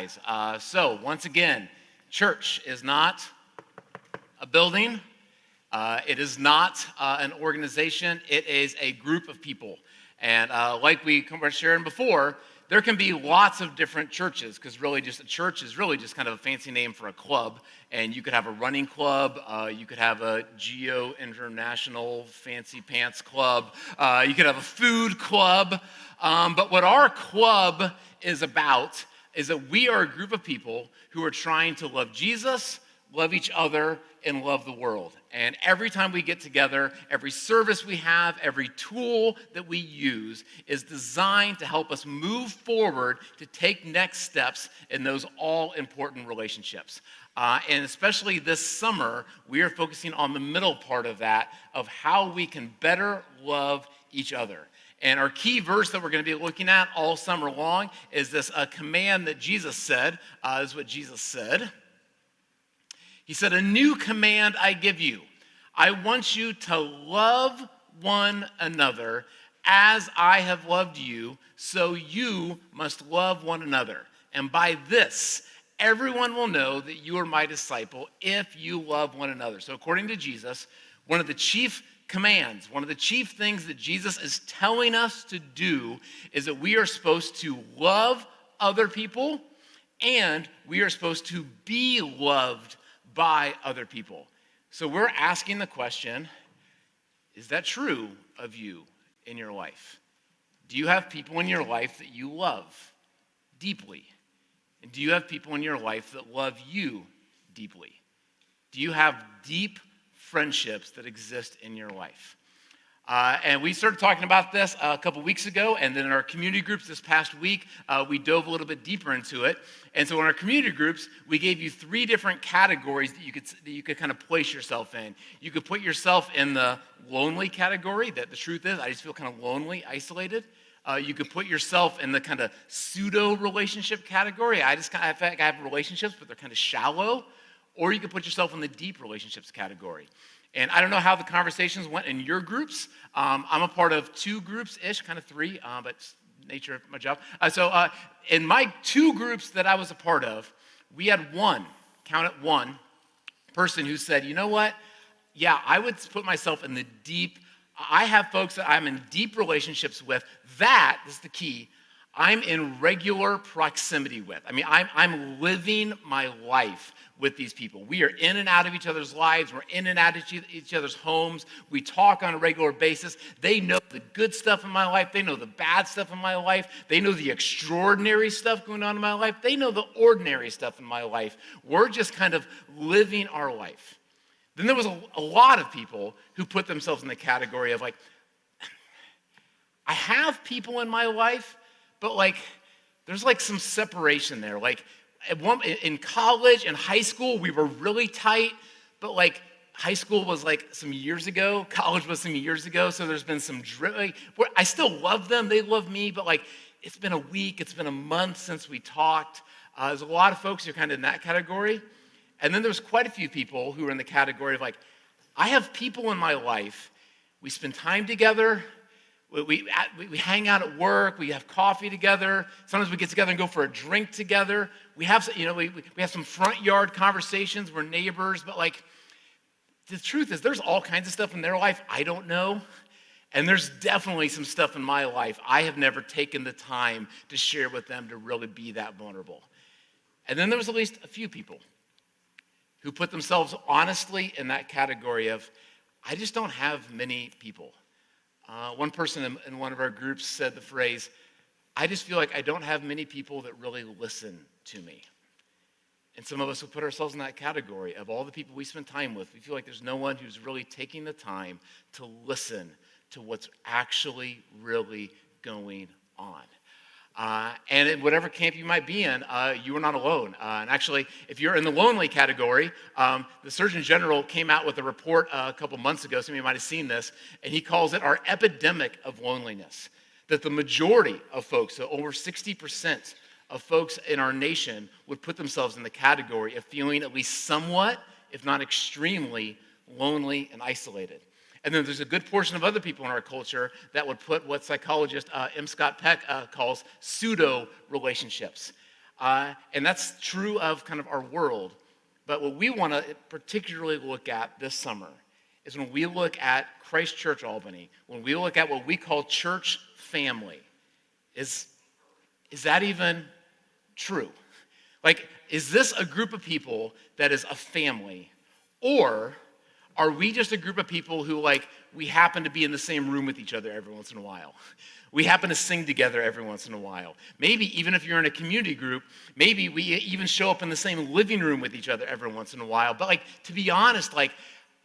guys. So once again, church is not a building. It is not an organization. It is a group of people. And like we were sharing before, there can be lots of different churches, because really just a church is really just kind of a fancy name for a club. And you could have a running club, you could have a Geo International Fancy Pants Club, you could have a food club. But what our club is about is that we are a group of people who are trying to love Jesus, love each other, and love the world. And every time we get together, every service we have, every tool that we use is designed to help us move forward to take next steps in those all-important relationships. And especially this summer, we are focusing on the middle part of that, of how we can better love each other. And our key verse that we're going to be looking at all summer long is this command that Jesus said. This is what Jesus said. He said, "A new command I give you. I want you to love one another as I have loved you, so you must love one another. And by this, everyone will know that you are my disciple if you love one another." So according to Jesus, one of the chief commands, one of the chief things that Jesus is telling us to do is that we are supposed to love other people and we are supposed to be loved by other people. So we're asking the question, is that true of you in your life? Do you have people in your life that you love deeply? And do you have people in your life that love you deeply? Do you have deep friendships that exist in your life? And we started talking about this a couple weeks ago, and then in our community groups this past week, we dove a little bit deeper into it. And so in our community groups, we gave you 3 different categories that you could kind of place yourself in. You could put yourself in the lonely category, that the truth is, I just feel kind of lonely, isolated. You could put yourself in the kind of pseudo-relationship category. I feel like I have relationships, but they're kind of shallow. Or you could put yourself in the deep relationships category. And I don't know how the conversations went in your groups. I'm a part of 2 groups-ish, kind of 3, but it's nature of my job. So in my 2 groups that I was a part of, we had one person who said, you know what? Yeah, I would put myself in the deep. I have folks that I'm in deep relationships with. This is the key, I'm in regular proximity with. I mean, I'm living my life with these people. We are in and out of each other's lives. We're in and out of each other's homes. We talk on a regular basis. They know the good stuff in my life. They know the bad stuff in my life. They know the extraordinary stuff going on in my life. They know the ordinary stuff in my life. We're just kind of living our life. Then there was a lot of people who put themselves in the category of like, I have people in my life, but like, there's like some separation there. Like, in college and high school, we were really tight, but like high school was like some years ago, college was some years ago, so there's been some I still love them, they love me, but like it's been a week, it's been a month since we talked. There's a lot of folks who are kind of in that category. And then there's quite a few people who are in the category of like, I have people in my life, we spend time together, we hang out at work, we have coffee together, sometimes we get together and go for a drink together. We have, we have some front yard conversations, we're neighbors, but like, the truth is there's all kinds of stuff in their life I don't know, and there's definitely some stuff in my life I have never taken the time to share with them to really be that vulnerable. And then there was at least a few people who put themselves honestly in that category of, I just don't have many people. One person in one of our groups said the phrase, I just feel like I don't have many people that really listen to me. And some of us will put ourselves in that category of all the people we spend time with. We feel like there's no one who's really taking the time to listen to what's actually really going on. And in whatever camp you might be in, you are not alone. And actually, if you're in the lonely category, the Surgeon General came out with a report a couple months ago, some of you might have seen this, and he calls it our epidemic of loneliness. That the majority of folks, so over 60% of folks in our nation would put themselves in the category of feeling at least somewhat, if not extremely, lonely and isolated. And then there's a good portion of other people in our culture that would put what psychologist M. Scott Peck calls pseudo relationships. And that's true of kind of our world. But what we want to particularly look at this summer is when we look at Christ Church Albany, when we look at what we call church family, is that even true? Like, is this a group of people that is a family? Or are we just a group of people who, like, we happen to be in the same room with each other every once in a while? We happen to sing together every once in a while. Maybe even if you're in a community group, maybe we even show up in the same living room with each other every once in a while. But, like, to be honest, like,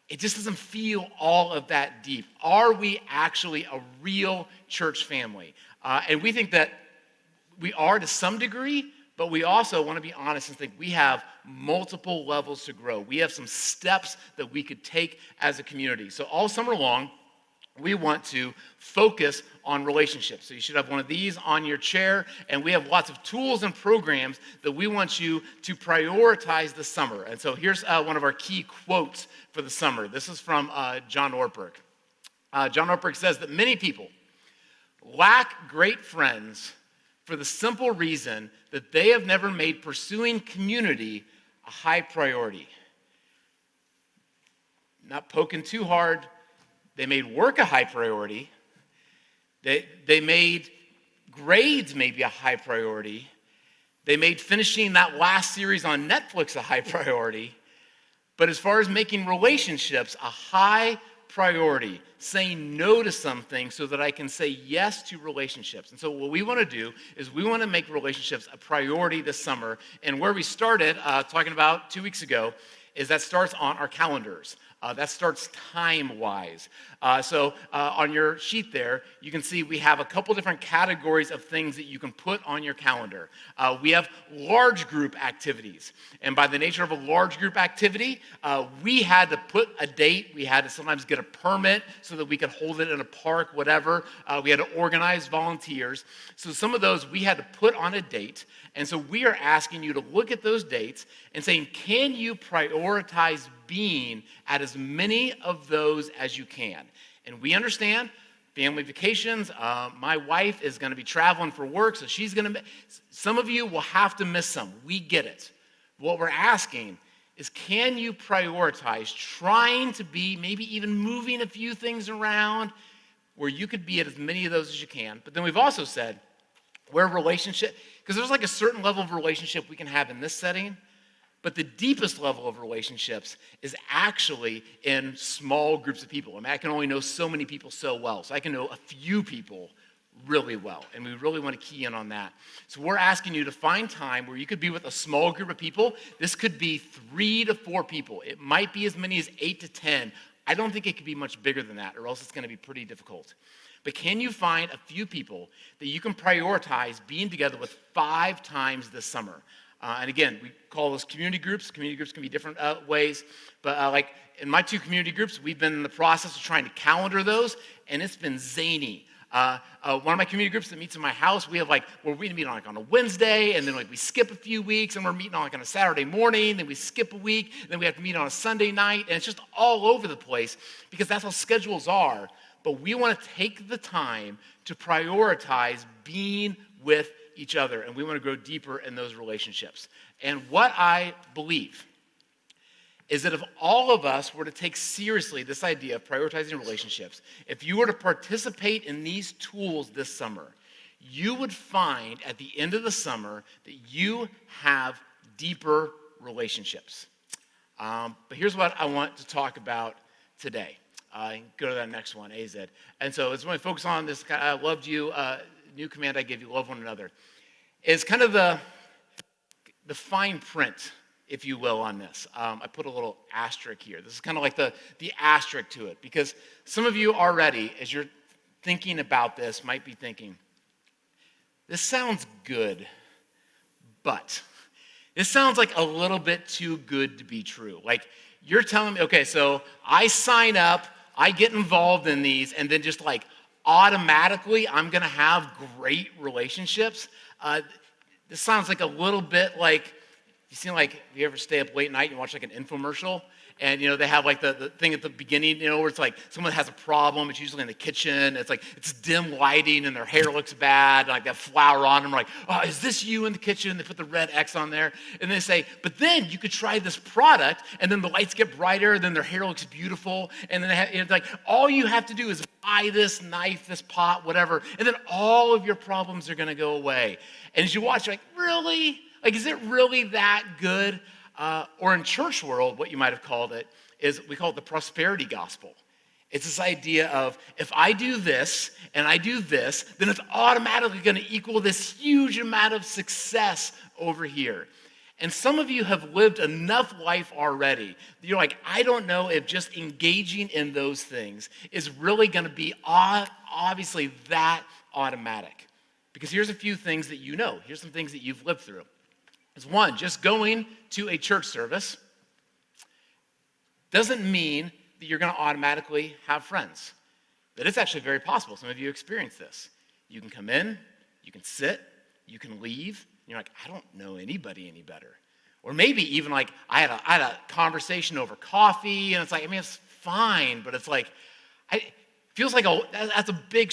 it just doesn't feel all of that deep. Are we actually a real church family? And we think that we are to some degree, but we also want to be honest and think we have multiple levels to grow. We have some steps that we could take as a community. So all summer long, we want to focus on relationships. So you should have one of these on your chair, and we have lots of tools and programs that we want you to prioritize this summer. And so here's one of our key quotes for the summer. This is from John Ortberg. John Ortberg says that many people lack great friends for the simple reason that they have never made pursuing community a high priority. Not poking too hard. They made work a high priority. They made grades maybe a high priority. They made finishing that last series on Netflix a high priority. But as far as making relationships a high priority, saying no to something so that I can say yes to relationships. And so what we want to do is we want to make relationships a priority this summer. And where we started talking about 2 weeks ago is that starts on our calendars. That starts time-wise. So on your sheet there, you can see we have a couple different categories of things that you can put on your calendar. We have large group activities. And by the nature of a large group activity, we had to put a date. We had to sometimes get a permit so that we could hold it in a park, whatever. We had to organize volunteers. So some of those we had to put on a date. And so we are asking you to look at those dates and saying, can you prioritize being at as many of those as you can? And we understand family vacations. My wife is going to be traveling for work, so she's going to. Some of you will have to miss some. We get it. What we're asking is, can you prioritize trying to be, maybe even moving a few things around where you could be at as many of those as you can? But then we've also said, where relationship, because there's like a certain level of relationship we can have in this setting, but the deepest level of relationships is actually in small groups of people. I mean, I can only know so many people so well, so I can know a few people really well, and we really want to key in on that. So we're asking you to find time where you could be with a small group of people. This could be 3 to 4 people. It might be as many as 8 to 10. I don't think it could be much bigger than that, or else it's going to be pretty difficult. But can you find a few people that you can prioritize being together with 5 times this summer? And again, we call those community groups. Community groups can be different ways. But like in my 2 community groups, we've been in the process of trying to calendar those, and it's been zany. One of my community groups that meets in my house, we have like, we're meeting on a Wednesday, and then like we skip a few weeks, and we're meeting on a Saturday morning, then we skip a week, then we have to meet on a Sunday night, and it's just all over the place because that's how schedules are. But we want to take the time to prioritize being with each other, and we want to grow deeper in those relationships. And what I believe is that if all of us were to take seriously this idea of prioritizing relationships, if you were to participate in these tools this summer, you would find at the end of the summer that you have deeper relationships. But here's what I want to talk about today. Go to that next one, AZ. And so it's when I focus on this, I loved you, new command I give you, love one another. It's kind of the fine print, if you will, on this. I put a little asterisk here. This is kind of like the asterisk to it, because some of you already, as you're thinking about this, might be thinking, this sounds good, but this sounds like a little bit too good to be true. Like, you're telling me, okay, so I sign up, I get involved in these, and then just like automatically I'm going to have great relationships. This sounds like a little bit like, you ever stay up late night and watch like an infomercial, and they have like the thing at the beginning, where it's like someone has a problem. It's usually in the kitchen. It's like it's dim lighting and their hair looks bad, like that flour on them. Like, oh, is this you in the kitchen? They put the red X on there, and they say, but then you could try this product, and then the lights get brighter, then their hair looks beautiful, and then it's like all you have to do is buy this knife, this pot, whatever, and then all of your problems are going to go away. And as you watch, you're like, really? Like, is it really that good? Or in church world, what you might have called it is we call it the prosperity gospel. It's this idea of if I do this and I do this, then it's automatically going to equal this huge amount of success over here. And some of you have lived enough life already. You're like, I don't know if just engaging in those things is really going to be obviously that automatic. Because here's a few things that you know. Here's some things that you've lived through. It's one, just going to a church service doesn't mean that you're going to automatically have friends. That it's actually very possible. Some of you experience this. You can come in, you can sit, you can leave. You're like, I don't know anybody any better. Or maybe even like I had a conversation over coffee, and it's like, I mean, it's fine, but it's like, it feels like that's a big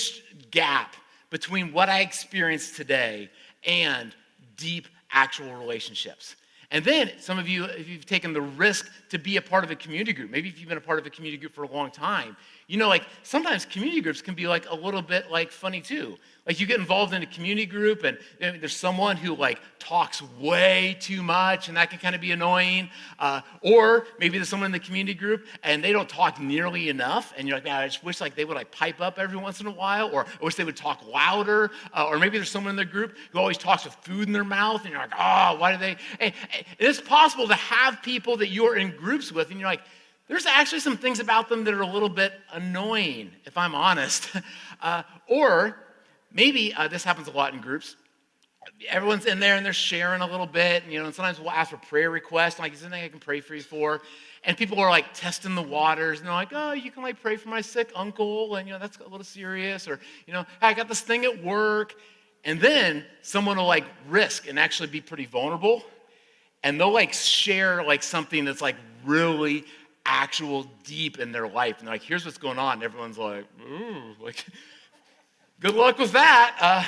gap between what I experienced today and deep actual relationships. And then some of you, if you've taken the risk to be a part of a community group, maybe if you've been a part of a community group for a long time, like sometimes community groups can be like a little bit like funny too. Like you get involved in a community group and there's someone who like talks way too much and that can kind of be annoying. Or maybe there's someone in the community group and they don't talk nearly enough and you're like, man, I just wish like they would like pipe up every once in a while, or I wish they would talk louder. Or maybe there's someone in the group who always talks with food in their mouth and you're like, oh, why do they? And it's possible to have people that you're in groups with and you're like, there's actually some things about them that are a little bit annoying, if I'm honest. Or maybe this happens a lot in groups. Everyone's in there and they're sharing a little bit, and sometimes we'll ask for prayer requests, like, is there anything I can pray for you for? And people are like testing the waters, and they're like, oh, you can like pray for my sick uncle, and that's a little serious, or hey, I got this thing at work. And then someone will like risk and actually be pretty vulnerable, and they'll like share like something that's like really actual deep in their life, and they're like, here's what's going on, and everyone's like, ooh, like, good luck with that.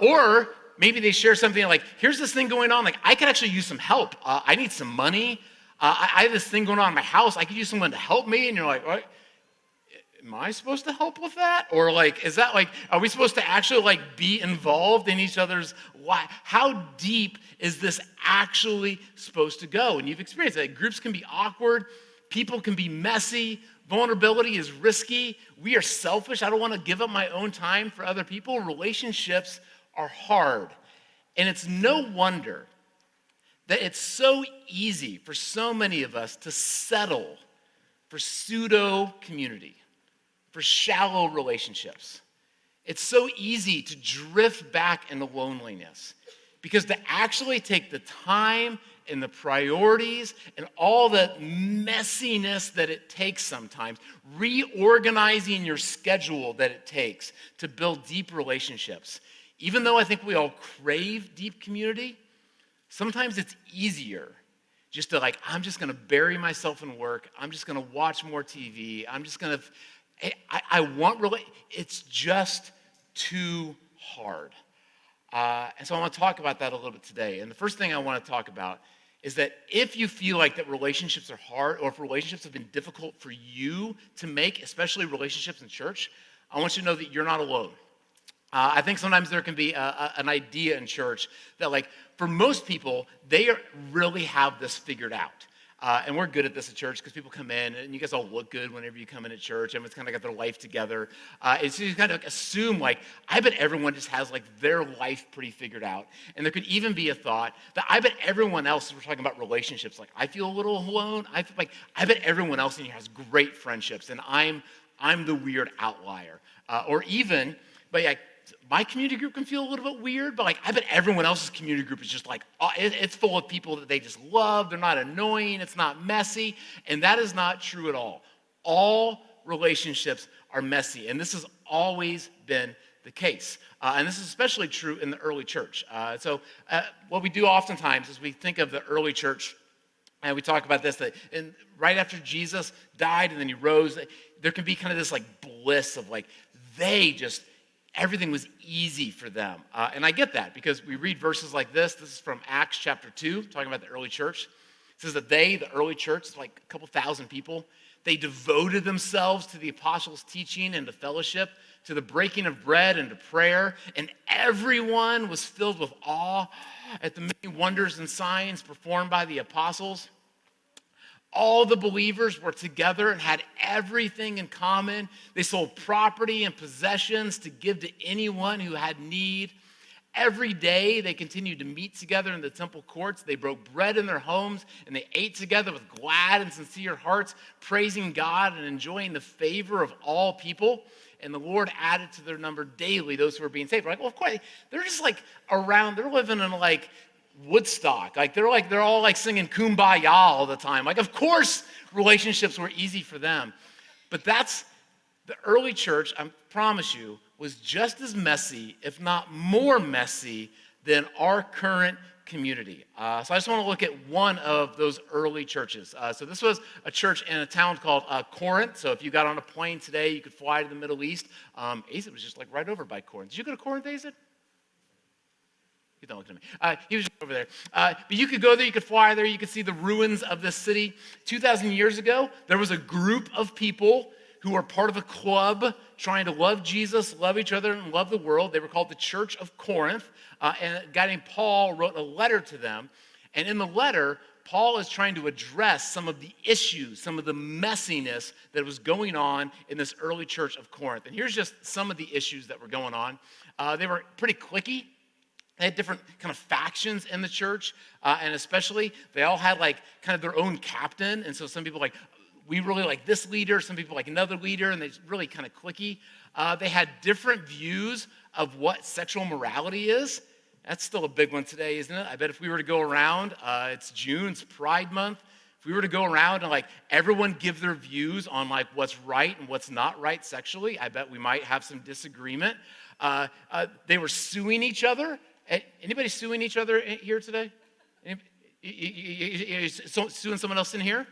Or maybe they share something like, here's this thing going on, like, I could actually use some help. I need some money. I have this thing going on in my house. I could use someone to help me. And you're like, what? Am I supposed to help with that? Or like, is that like, are we supposed to actually like be involved in each other's life? How deep is this actually supposed to go? And you've experienced that. Groups can be awkward. People can be messy. Vulnerability is risky. We are selfish. I don't want to give up my own time for other people. Relationships are hard. And it's no wonder that it's so easy for so many of us to settle for pseudo community, for shallow relationships. It's so easy to drift back into loneliness because to actually take the time and the priorities and all the messiness that it takes sometimes, reorganizing your schedule that it takes to build deep relationships. Even though I think we all crave deep community, sometimes it's easier just to like, I'm just gonna bury myself in work, I'm just gonna watch more TV, I'm just gonna, it's just too hard. And so I want to talk about that a little bit today. And the first thing I want to talk about is that if you feel like that relationships are hard, or if relationships have been difficult for you to make, especially relationships in church, I want you to know that you're not alone. I think sometimes there can be an idea in church that like, for most people, they really have this figured out. And we're good at this at church because people come in and you guys all look good whenever you come in at church. Everyone's kind of got their life together. And so you kind of like assume like, I bet everyone just has like their life pretty figured out. And there could even be a thought that I bet everyone else, as we're talking about relationships, like I feel a little alone. I bet everyone else in here has great friendships and I'm the weird outlier. Or even, but yeah, my community group can feel a little bit weird, but like I bet everyone else's community group is just like, it's full of people that they just love. They're not annoying. It's not messy. And that is not true at all. All relationships are messy. And this has always been the case. And this is especially true in the early church. So what we do oftentimes is we think of the early church And we talk about this, that right after Jesus died and then he rose, there can be kind of this like bliss of like, everything was easy for them. And I get that because we read verses like this. This is from Acts chapter 2, talking about the early church. It says that the early church, it's like a couple thousand people, they devoted themselves to the apostles' teaching and to fellowship, to the breaking of bread and to prayer. And everyone was filled with awe at the many wonders and signs performed by the apostles. All the believers were together and had everything in common. They sold property and possessions to give to anyone who had need. Every day they continued to meet together in the temple courts. They broke bread in their homes and they ate together with glad and sincere hearts, praising God and enjoying the favor of all people. And the Lord added to their number daily those who were being saved. We're like, well, of course, they're just like around, they're living in like Woodstock. They're all like singing Kumbaya all the time. Like, of course, relationships were easy for them. But that's the early church, I promise you, was just as messy, if not more messy, than our current community. So I just want to look at one of those early churches. So this was a church in a town called Corinth. So if you got on a plane today, you could fly to the Middle East. Azid was just like right over by Corinth. Did you go to Corinth, Azid? You don't look at me. He was over there. But you could go there, you could fly there, you could see the ruins of this city. 2,000 years ago, there was a group of people who were part of a club trying to love Jesus, love each other, and love the world. They were called the Church of Corinth. And a guy named Paul wrote a letter to them. And in the letter, Paul is trying to address some of the issues, some of the messiness that was going on in this early church of Corinth. And here's just some of the issues that were going on. They were pretty cliquey. They had different kind of factions in the church, and especially they all had like kind of their own captain. And so some people like, we really like this leader, some people like another leader, and they're really kind of cliquey. They had different views of what sexual morality is. That's still a big one today, isn't it? I bet if we were to go around, it's June, it's Pride Month. If we were to go around and like everyone give their views on like what's right and what's not right sexually, I bet we might have some disagreement. They were suing each other. Anybody suing each other here today? Suing someone else in here?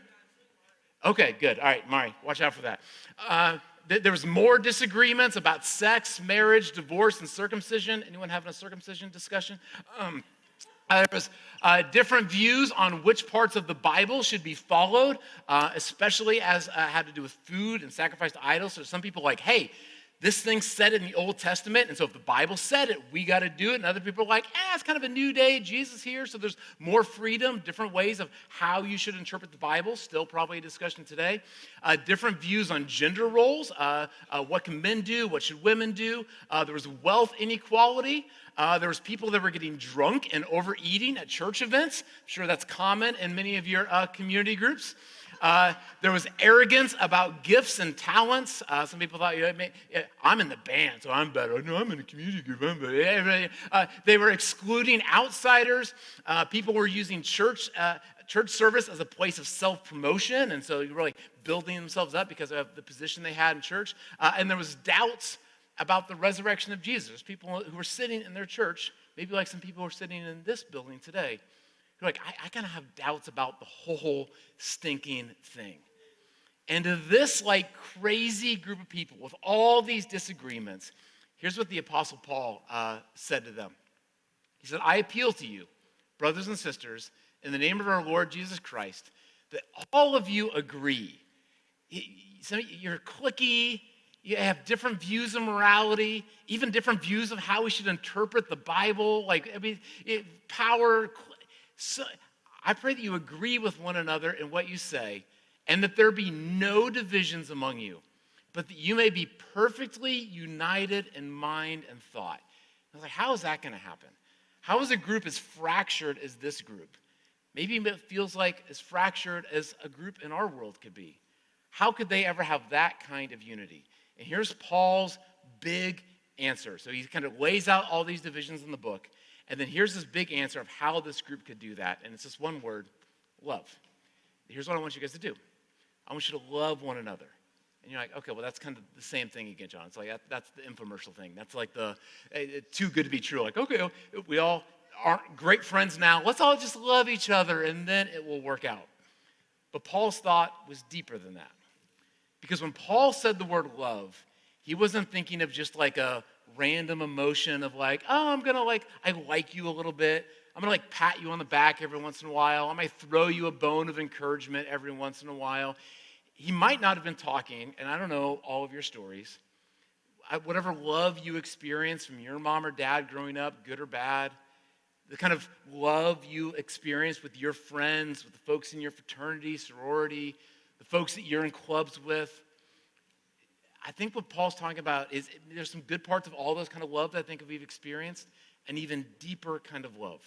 Okay, good. All right, Mari, watch out for that. There was more disagreements about sex, marriage, divorce, and circumcision. Anyone having a circumcision discussion? There was different views on which parts of the Bible should be followed, especially as had to do with food and sacrifice to idols. So some people are like, hey, this thing said it in the Old Testament, and so if the Bible said it, we got to do it. And other people are like, it's kind of a new day, Jesus here, so there's more freedom, different ways of how you should interpret the Bible, still probably a discussion today. Different views on gender roles, what can men do, what should women do. There was wealth inequality. There was people that were getting drunk and overeating at church events. I'm sure that's common in many of your community groups. There was arrogance about gifts and talents. Some people thought, I'm in the band, so I'm better. No, I'm in a community group, I'm better. They were excluding outsiders. People were using church service as a place of self-promotion, and so you were like building themselves up because of the position they had in church. And there was doubts about the resurrection of Jesus. People who were sitting in their church, maybe like some people who are sitting in this building today, you're like, I kind of have doubts about the whole stinking thing. And to this like crazy group of people with all these disagreements, here's what the Apostle Paul said to them. He said, I appeal to you, brothers and sisters, in the name of our Lord Jesus Christ, that all of you agree. You're cliquey, you have different views of morality, even different views of how we should interpret the Bible, power. So I pray that you agree with one another in what you say, and that there be no divisions among you, but that you may be perfectly united in mind and thought. I was like, how is that going to happen? How is a group as fractured as this group? Maybe it feels like as fractured as a group in our world could be. How could they ever have that kind of unity? And here's Paul's big answer. So he kind of lays out all these divisions in the book. And then here's this big answer of how this group could do that. And it's just one word, love. Here's what I want you guys to do. I want you to love one another. And you're like, okay, well, that's kind of the same thing again, John. It's like, that's the infomercial thing. That's like the too good to be true. Like, okay, we all are great friends now. Let's all just love each other, and then it will work out. But Paul's thought was deeper than that. Because when Paul said the word love, he wasn't thinking of just like a random emotion of like, oh, I like you a little bit. I'm going to pat you on the back every once in a while. I might throw you a bone of encouragement every once in a while. He might not have been talking, and I don't know all of your stories. Whatever love you experienced from your mom or dad growing up, good or bad, the kind of love you experienced with your friends, with the folks in your fraternity, sorority, the folks that you're in clubs with. I think what Paul's talking about is there's some good parts of all those kind of love that I think we've experienced, an even deeper kind of love.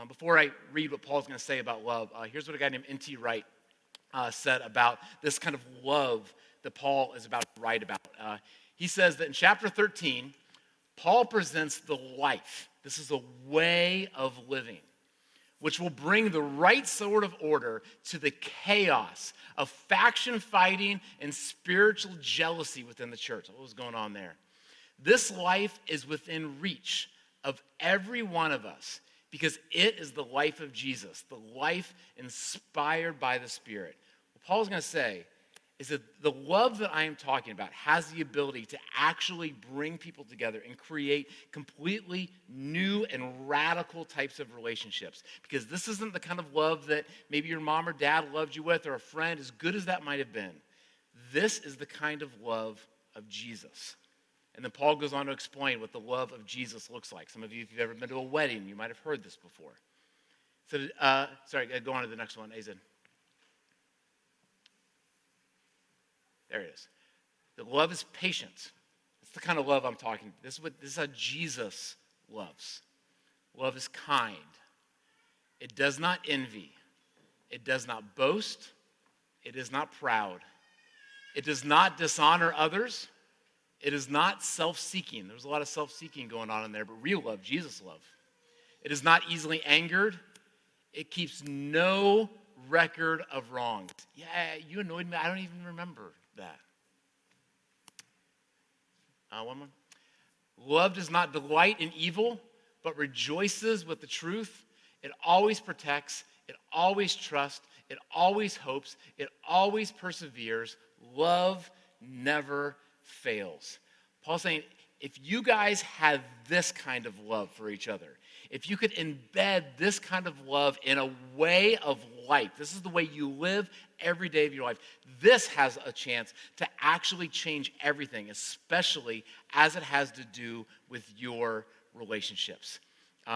Before I read what Paul's going to say about love, here's what a guy named N.T. Wright said about this kind of love that Paul is about to write about. He says that in chapter 13, Paul presents the life. This is a way of living, which will bring the right sort of order to the chaos of faction fighting and spiritual jealousy within the church. What was going on there? This life is within reach of every one of us because it is the life of Jesus, the life inspired by the Spirit. What Paul's going to say is that the love that I am talking about has the ability to actually bring people together and create completely new and radical types of relationships. Because this isn't the kind of love that maybe your mom or dad loved you with or a friend, as good as that might have been. This is the kind of love of Jesus. And then Paul goes on to explain what the love of Jesus looks like. Some of you, if you've ever been to a wedding, you might have heard this before. So, go on to the next one, Azin. There it is. The love is patient. It's the kind of love I'm talking about. This is how Jesus loves. Love is kind. It does not envy. It does not boast. It is not proud. It does not dishonor others. It is not self-seeking. There's a lot of self-seeking going on in there, but real love, Jesus love. It is not easily angered. It keeps no record of wrongs. Yeah, you annoyed me. I don't even remember that. One more. Love does not delight in evil, but rejoices with the truth. It always protects. It always trusts. It always hopes. It always perseveres. Love never fails. Paul's saying, if you guys had this kind of love for each other, if you could embed this kind of love in a way of life, this is the way you live every day of your life, this has a chance to actually change everything, especially as it has to do with your relationships.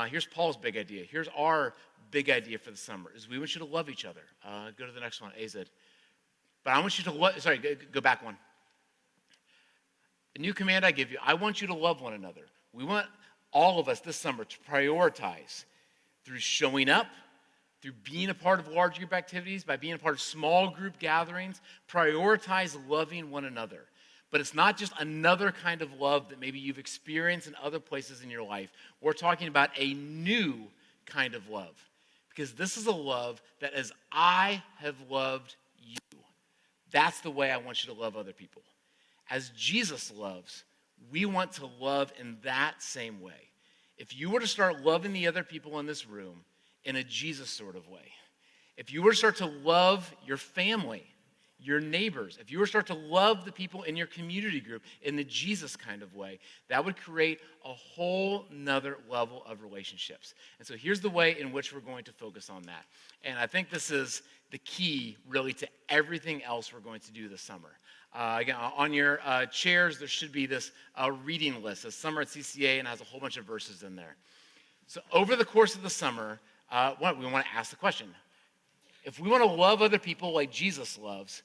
Here's Paul's big idea. Here's our big idea for the summer, is we want you to love each other. Go to the next one, AZ. But I want you to love, go back one. The new command I give you, I want you to love one another. We want all of us this summer to prioritize through showing up, through being a part of large group activities, by being a part of small group gatherings, prioritize loving one another. But it's not just another kind of love that maybe you've experienced in other places in your life. We're talking about a new kind of love. Because this is a love that as I have loved you, that's the way I want you to love other people. As Jesus loves, we want to love in that same way. If you were to start loving the other people in this room in a Jesus sort of way, if you were to start to love your family, your neighbors, if you were to start to love the people in your community group in the Jesus kind of way, that would create a whole nother level of relationships. And so here's the way in which we're going to focus on that. And I think this is the key really to everything else we're going to do this summer. Again, on your chairs, there should be this reading list. It's Summer at CCA and has a whole bunch of verses in there. So over the course of the summer, we want to ask the question. If we want to love other people like Jesus loves,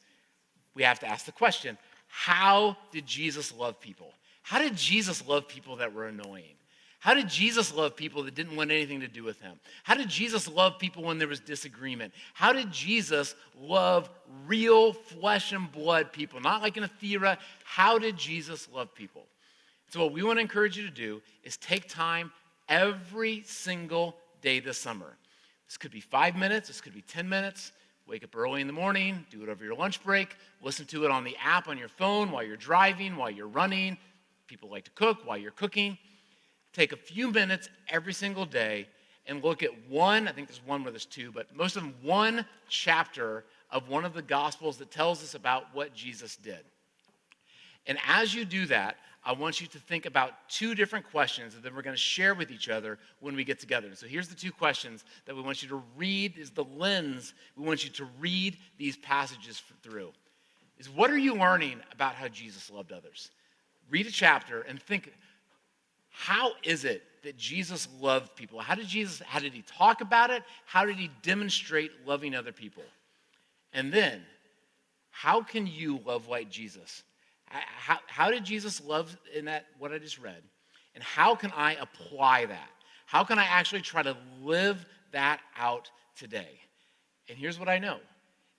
we have to ask the question, how did Jesus love people? How did Jesus love people that were annoying? How did Jesus love people that didn't want anything to do with him? How did Jesus love people when there was disagreement? How did Jesus love real flesh and blood people? Not like in a theater. How did Jesus love people? So what we want to encourage you to do is take time every single day this summer. This could be 5 minutes. This could be 10 minutes. Wake up early in the morning. Do it over your lunch break. Listen to it on the app on your phone while you're driving, while you're running. People like to cook while you're cooking. Take a few minutes every single day and look at one, I think there's one where there's two, but most of them, one chapter of one of the Gospels that tells us about what Jesus did. And as you do that, I want you to think about two different questions that we're going to share with each other when we get together. So here's the two questions that we want you to read, is the lens we want you to read these passages through. Is what are you learning about how Jesus loved others? Read a chapter and think, how is it that Jesus loved people? How did he talk about it? How did he demonstrate loving other people? And then, how can you love like Jesus? How did Jesus love in that, what I just read? And how can I apply that? How can I actually try to live that out today? And here's what I know,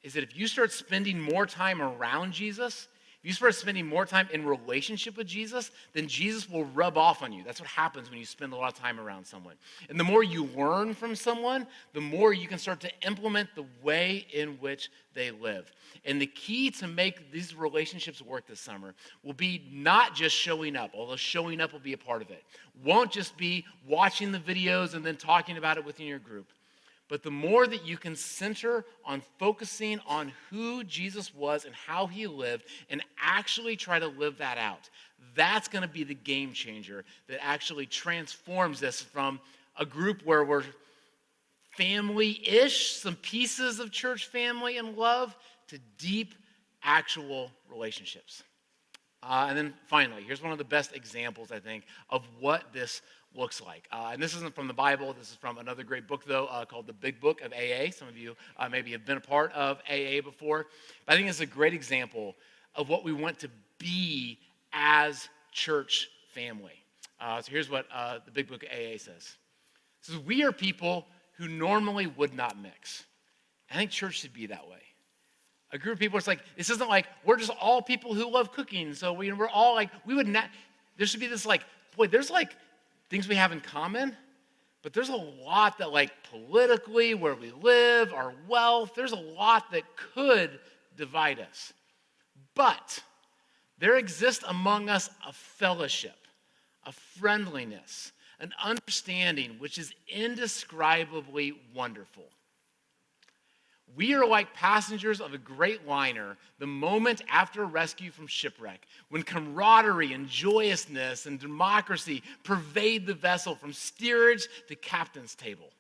is that if you start spending more time around Jesus, if you start spending more time in relationship with Jesus, then Jesus will rub off on you. That's what happens when you spend a lot of time around someone. And the more you learn from someone, the more you can start to implement the way in which they live. And the key to make these relationships work this summer will be not just showing up, although showing up will be a part of it. Won't just be watching the videos and then talking about it within your group. But the more that you can center on focusing on who Jesus was and how he lived and actually try to live that out, that's going to be the game changer that actually transforms us from a group where we're family-ish, some pieces of church family and love, to deep, actual relationships. And then finally, here's one of the best examples, I think, of what this looks like. And this isn't from the Bible. This is from another great book, though, called The Big Book of AA. Some of you maybe have been a part of AA before. But I think it's a great example of what we want to be as church family. So here's what The Big Book of AA says. It says, we are people who normally would not mix. I think church should be that way. A group of people, it's like, this isn't like, we're just all people who love cooking, so we're all like, we would not, there should be this like, boy, there's like things we have in common, but there's a lot that like politically, where we live, our wealth, there's a lot that could divide us. But there exists among us a fellowship, a friendliness, an understanding which is indescribably wonderful. We are like passengers of a great liner the moment after rescue from shipwreck, when camaraderie and joyousness and democracy pervade the vessel from steerage to captain's table.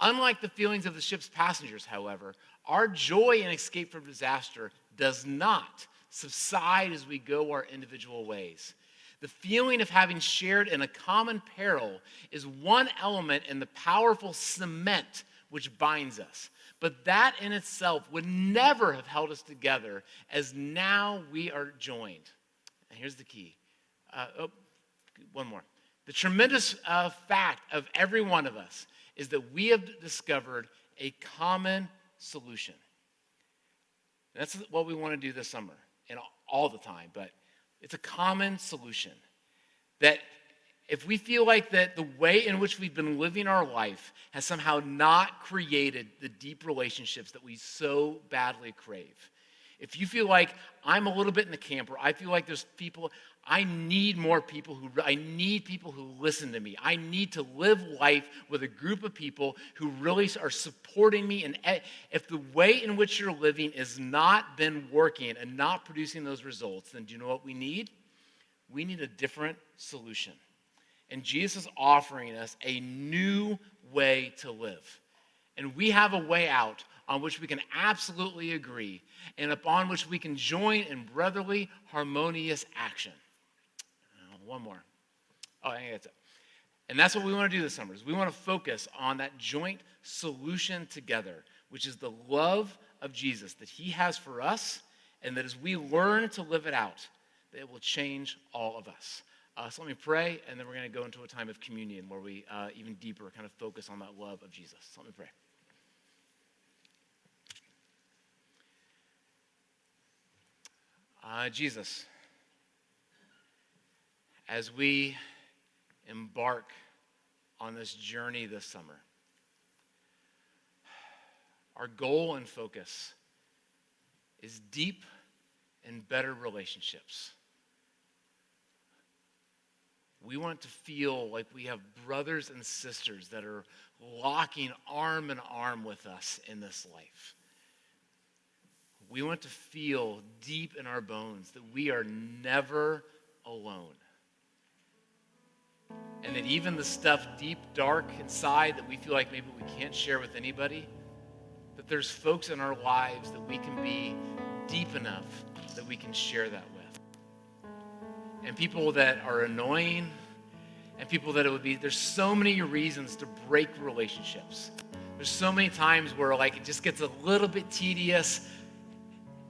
Unlike the feelings of the ship's passengers, however, our joy in escape from disaster does not subside as we go our individual ways. The feeling of having shared in a common peril is one element in the powerful cement which binds us. But that in itself would never have held us together as now we are joined. And here's the key. One more. The tremendous fact of every one of us is that we have discovered a common solution. That's what we want to do this summer and all the time, but it's a common solution. That if we feel like that the way in which we've been living our life has somehow not created the deep relationships that we so badly crave, if you feel like I'm a little bit in the camp where I feel like there's people, I need people who listen to me. I need to live life with a group of people who really are supporting me. And if the way in which you're living has not been working and not producing those results, then do you know what we need? We need a different solution. And Jesus is offering us a new way to live. And we have a way out on which we can absolutely agree and upon which we can join in brotherly, harmonious action. One more. I think that's it. And that's what we want to do this summer. Is we want to focus on that joint solution together, which is the love of Jesus that he has for us, and that as we learn to live it out, that it will change all of us. So let me pray, and then we're going to go into a time of communion where we even deeper kind of focus on that love of Jesus. So let me pray. Jesus, as we embark on this journey this summer, our goal and focus is deep and better relationships. We want to feel like we have brothers and sisters that are locking arm in arm with us in this life. We want to feel deep in our bones that we are never alone. And that even the stuff deep, dark inside that we feel like maybe we can't share with anybody, that there's folks in our lives that we can be deep enough that we can share that with. And people that are annoying, and people that it would be, there's so many reasons to break relationships. There's so many times where like it just gets a little bit tedious,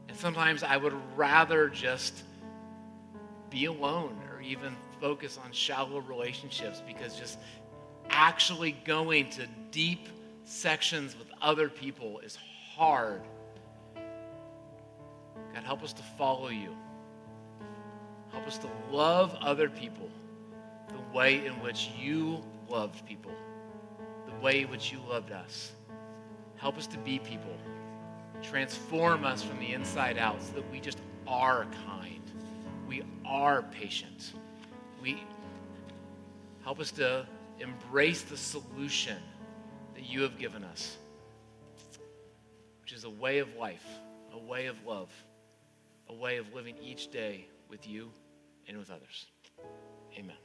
and sometimes I would rather just be alone or even focus on shallow relationships, because just actually going to deep sections with other people is hard. God, help us to follow you. Help us to love other people the way in which you loved people, the way in which you loved us. Help us to be people. Transform us from the inside out so that we just are kind. We are patient. Help us to embrace the solution that you have given us, which is a way of life, a way of love, a way of living each day with you and with others. Amen.